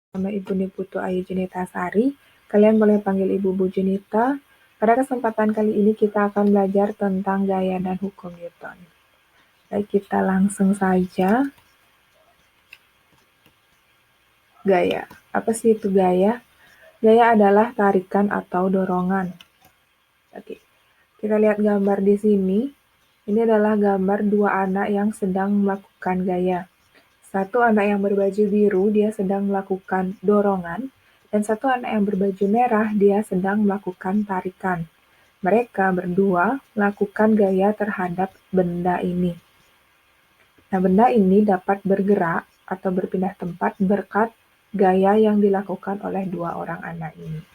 Nama Ibu Niputu Ayu Junita Sari. Kalian boleh panggil Ibu Bu Junita. Pada kesempatan kali ini kita akan belajar tentang gaya dan hukum Newton. Baik, kita langsung saja. Gaya. Apa sih itu gaya? Gaya adalah tarikan atau dorongan. Oke. Kita lihat gambar di sini. Ini adalah gambar dua anak yang sedang melakukan gaya. Satu anak yang berbaju biru, dia sedang melakukan dorongan, dan satu anak yang berbaju merah, dia sedang melakukan tarikan. Mereka berdua melakukan gaya terhadap benda ini. Nah, benda ini dapat bergerak atau berpindah tempat berkat gaya yang dilakukan oleh dua orang anak ini.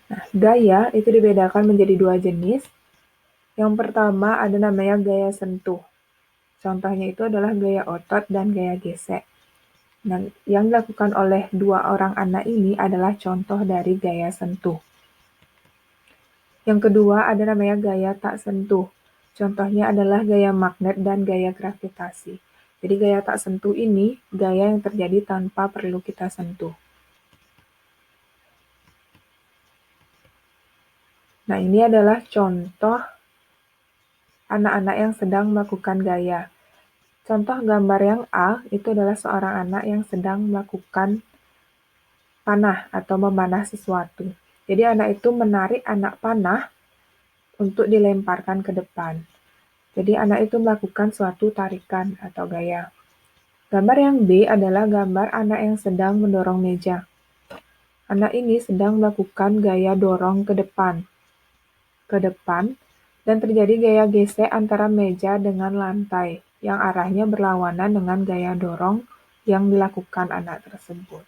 Nah, gaya itu dibedakan menjadi dua jenis. Yang pertama ada namanya gaya sentuh. Contohnya itu adalah gaya otot dan gaya gesek. Dan yang dilakukan oleh dua orang anak ini adalah contoh dari gaya sentuh. Yang kedua ada namanya gaya tak sentuh. Contohnya adalah gaya magnet dan gaya gravitasi. Jadi gaya tak sentuh ini gaya yang terjadi tanpa perlu kita sentuh. Nah, ini adalah contoh anak-anak yang sedang melakukan gaya. Contoh gambar yang A itu adalah seorang anak yang sedang melakukan panah atau memanah sesuatu. Jadi anak itu menarik anak panah untuk dilemparkan ke depan. Jadi anak itu melakukan suatu tarikan atau gaya. Gambar yang B adalah gambar anak yang sedang mendorong meja. Anak ini sedang melakukan gaya dorong ke depan, dan terjadi gaya gesek antara meja dengan lantai, yang arahnya berlawanan dengan gaya dorong yang dilakukan anak tersebut.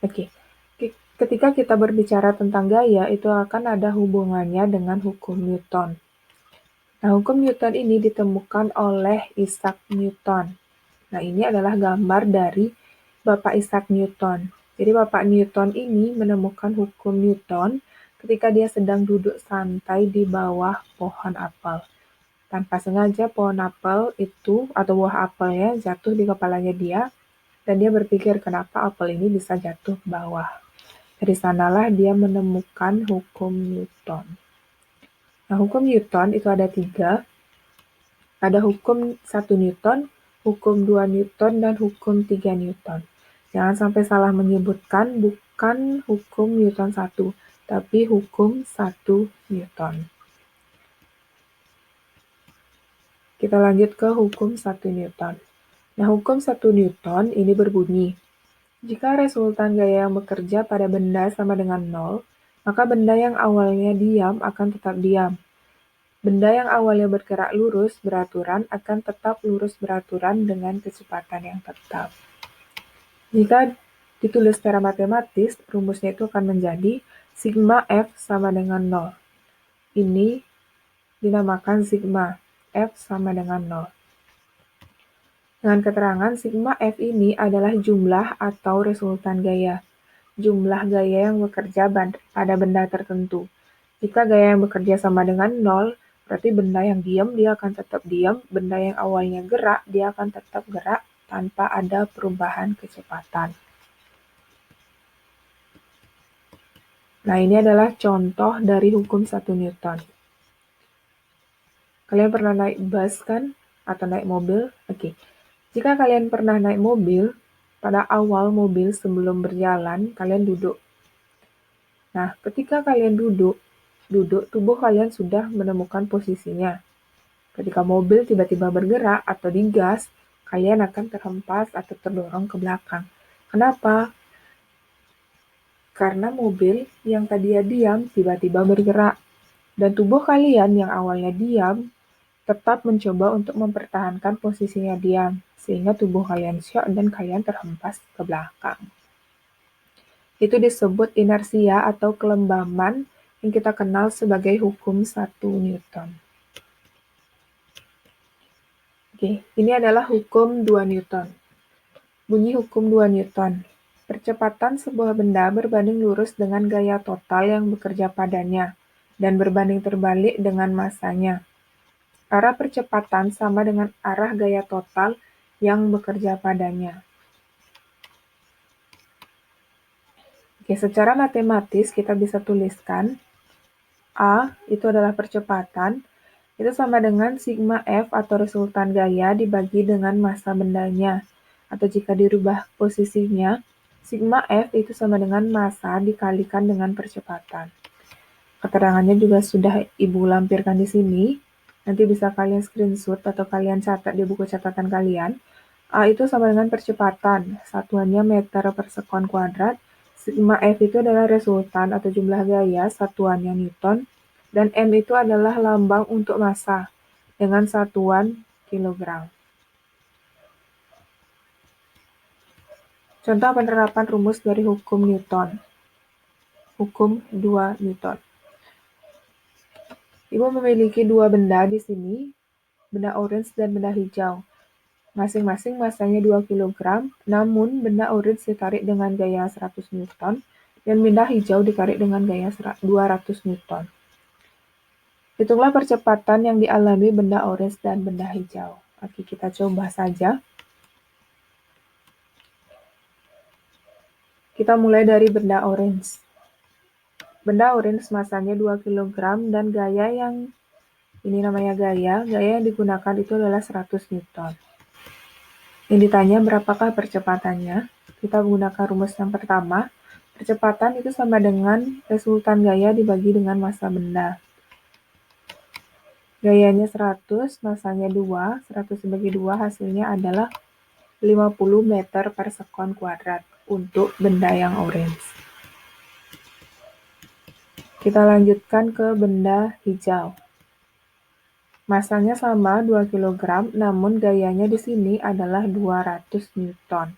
Oke, ketika kita berbicara tentang gaya, itu akan ada hubungannya dengan hukum Newton. Nah, hukum Newton ini ditemukan oleh Isaac Newton. Nah, ini adalah gambar dari Bapak Isaac Newton. Jadi, Bapak Newton ini menemukan hukum Newton ketika dia sedang duduk santai di bawah pohon apel. Tanpa sengaja pohon apel itu atau buah apelnya jatuh di kepalanya dia, dan dia berpikir kenapa apel ini bisa jatuh ke bawah. Dari sanalah dia menemukan hukum Newton. Nah, hukum Newton itu ada 3. Ada hukum 1 Newton, hukum 2 Newton, dan hukum 3 Newton. Jangan sampai salah menyebutkan, bukan hukum Newton 1, tapi hukum 1 Newton. Kita lanjut ke hukum 1 Newton. Nah, hukum 1 Newton ini berbunyi, jika resultan gaya yang bekerja pada benda sama dengan 0, maka benda yang awalnya diam akan tetap diam. Benda yang awalnya bergerak lurus beraturan akan tetap lurus beraturan dengan kecepatan yang tetap. Jika ditulis secara matematis, rumusnya itu akan menjadi sigma F sama dengan 0. Ini dinamakan sigma F sama dengan 0. Dengan keterangan sigma F ini adalah jumlah atau resultan gaya. Jumlah gaya yang bekerja pada benda tertentu. Jika gaya yang bekerja sama dengan 0, berarti benda yang diam dia akan tetap diam, benda yang awalnya gerak dia akan tetap gerak tanpa ada perubahan kecepatan. Nah, ini adalah contoh dari hukum 1 Newton. Kalian pernah naik bus kan? Atau naik mobil? Oke. Jika kalian pernah naik mobil, pada awal mobil sebelum berjalan, kalian duduk. Nah, ketika kalian duduk, tubuh kalian sudah menemukan posisinya. Ketika mobil tiba-tiba bergerak atau digas, kalian akan terhempas atau terdorong ke belakang. Kenapa? Karena mobil yang tadinya diam tiba-tiba bergerak. Dan tubuh kalian yang awalnya diam tetap mencoba untuk mempertahankan posisinya diam, sehingga tubuh kalian syok dan kalian terhempas ke belakang. Itu disebut inersia atau kelembaman yang kita kenal sebagai hukum 1 Newton. Oke, ini adalah hukum 2 Newton. Bunyi hukum 2 Newton. Percepatan sebuah benda berbanding lurus dengan gaya total yang bekerja padanya, dan berbanding terbalik dengan masanya. Arah percepatan sama dengan arah gaya total yang bekerja padanya. Oke, secara matematis kita bisa tuliskan A itu adalah percepatan, itu sama dengan sigma F atau resultan gaya dibagi dengan massa bendanya. Atau jika dirubah posisinya, sigma F itu sama dengan massa dikalikan dengan percepatan. Keterangannya juga sudah Ibu lampirkan di sini. Nanti bisa kalian screenshot atau kalian catat di buku catatan kalian. A itu sama dengan percepatan, satuannya meter per sekon kuadrat. Sigma F itu adalah resultan atau jumlah gaya, satuannya Newton. Dan M itu adalah lambang untuk massa, dengan satuan kilogram. Contoh penerapan rumus dari hukum Newton. Hukum 2 Newton. Ibu memiliki dua benda di sini, benda orange dan benda hijau. Masing-masing massanya 2 kg, namun benda orange ditarik dengan gaya 100 Newton dan benda hijau ditarik dengan gaya 200 Newton. Hitunglah percepatan yang dialami benda orange dan benda hijau. Oke, kita coba saja. Kita mulai dari benda orange. Benda orange massanya 2 kg dan gaya yang ini namanya gaya yang digunakan itu adalah 100 Newton. Yang ditanya berapakah percepatannya? Kita menggunakan rumus yang pertama. Percepatan itu sama dengan resultan gaya dibagi dengan massa benda. Gayanya 100, massanya 2, 100 dibagi 2 hasilnya adalah 50 meter per sekon kuadrat untuk benda yang orange. Kita lanjutkan ke benda hijau. Massanya sama 2 kg, namun gayanya di sini adalah 200 Newton.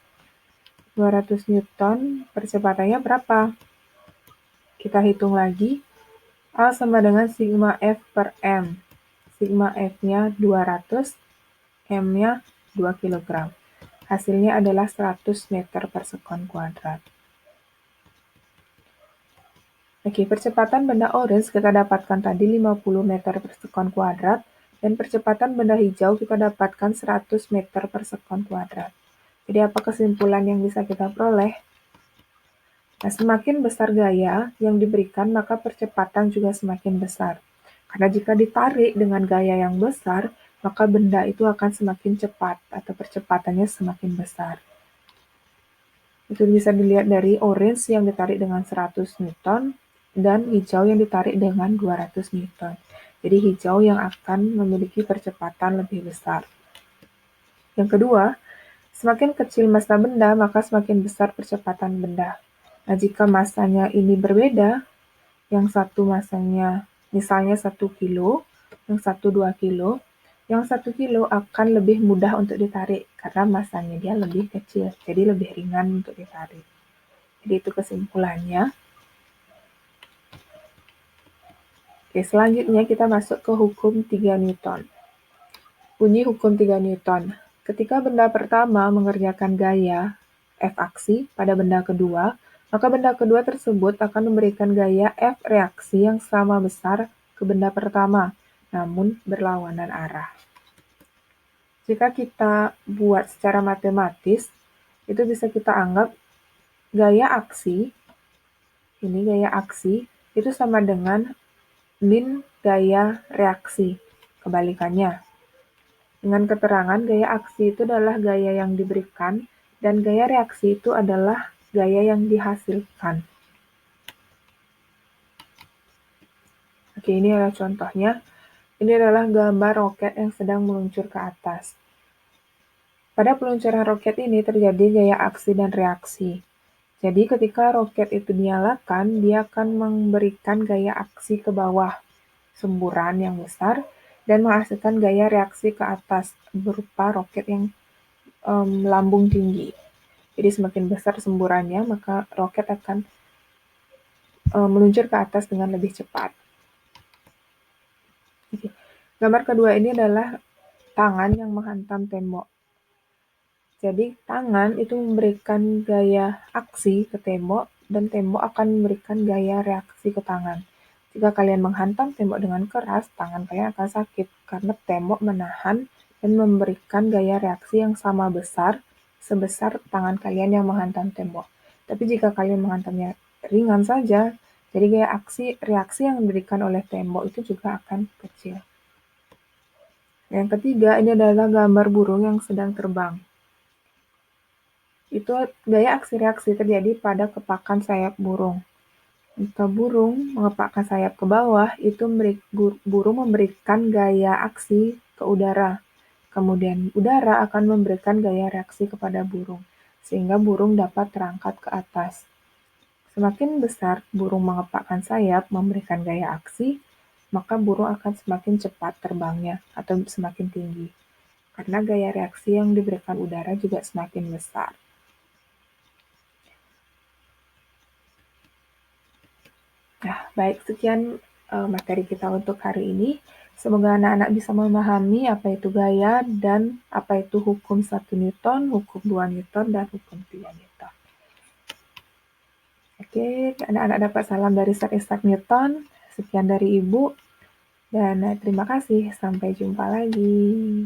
200 Newton, percepatannya berapa? Kita hitung lagi. A sama dengan sigma F per M. Sigma F-nya 200, M-nya 2 kg. Hasilnya adalah 100 meter per sekon kuadrat. Oke, percepatan benda orange kita dapatkan tadi 50 meter per sekon kuadrat, dan percepatan benda hijau kita dapatkan 100 meter per sekon kuadrat. Jadi apa kesimpulan yang bisa kita peroleh? Nah, semakin besar gaya yang diberikan, maka percepatan juga semakin besar. Karena jika ditarik dengan gaya yang besar, maka benda itu akan semakin cepat atau percepatannya semakin besar. Itu bisa dilihat dari orange yang ditarik dengan 100 Newton dan hijau yang ditarik dengan 200 Newton. Jadi hijau yang akan memiliki percepatan lebih besar. Yang kedua, semakin kecil massa benda, maka semakin besar percepatan benda. Nah, jika massanya ini berbeda, yang satu massanya misalnya 1 kilo, yang satu 2 kilo, yang 1 kilo akan lebih mudah untuk ditarik karena massanya dia lebih kecil, jadi lebih ringan untuk ditarik. Jadi itu kesimpulannya. Oke, selanjutnya kita masuk ke hukum 3 Newton. Bunyi hukum 3 Newton. Ketika benda pertama mengerjakan gaya F aksi pada benda kedua, maka benda kedua tersebut akan memberikan gaya F reaksi yang sama besar ke benda pertama, namun berlawanan arah. Jika kita buat secara matematis, itu bisa kita anggap gaya aksi, ini gaya aksi, itu sama dengan min gaya reaksi, kebalikannya. Dengan keterangan gaya aksi itu adalah gaya yang diberikan dan gaya reaksi itu adalah gaya yang dihasilkan. Oke, ini adalah contohnya. Ini adalah gambar roket yang sedang meluncur ke atas. Pada peluncuran roket ini terjadi gaya aksi dan reaksi. Jadi ketika roket itu dinyalakan, dia akan memberikan gaya aksi ke bawah, semburan yang besar, dan menghasilkan gaya reaksi ke atas, berupa roket yang lambung tinggi. Jadi semakin besar semburannya, maka roket akan meluncur ke atas dengan lebih cepat. Oke. Gambar kedua ini adalah tangan yang menghantam tembok. Jadi tangan itu memberikan gaya aksi ke tembok dan tembok akan memberikan gaya reaksi ke tangan. Jika kalian menghantam tembok dengan keras, tangan kalian akan sakit karena tembok menahan dan memberikan gaya reaksi yang sama besar sebesar tangan kalian yang menghantam tembok. Tapi jika kalian menghantamnya ringan saja, jadi gaya reaksi yang diberikan oleh tembok itu juga akan kecil. Yang ketiga, ini adalah gambar burung yang sedang terbang. Itu gaya aksi reaksi terjadi pada kepakan sayap burung. Jika burung mengepakkan sayap ke bawah, itu burung memberikan gaya aksi ke udara. Kemudian udara akan memberikan gaya reaksi kepada burung, sehingga burung dapat terangkat ke atas. Semakin besar burung mengepakkan sayap memberikan gaya aksi, maka burung akan semakin cepat terbangnya atau semakin tinggi, karena gaya reaksi yang diberikan udara juga semakin besar. Nah, baik, sekian materi kita untuk hari ini. Semoga anak-anak bisa memahami apa itu gaya dan apa itu hukum 1 Newton, hukum 2 Newton, dan hukum 3 Newton. Oke, anak-anak dapat salam dari Sir Isaac Newton. Sekian dari Ibu, dan terima kasih. Sampai jumpa lagi.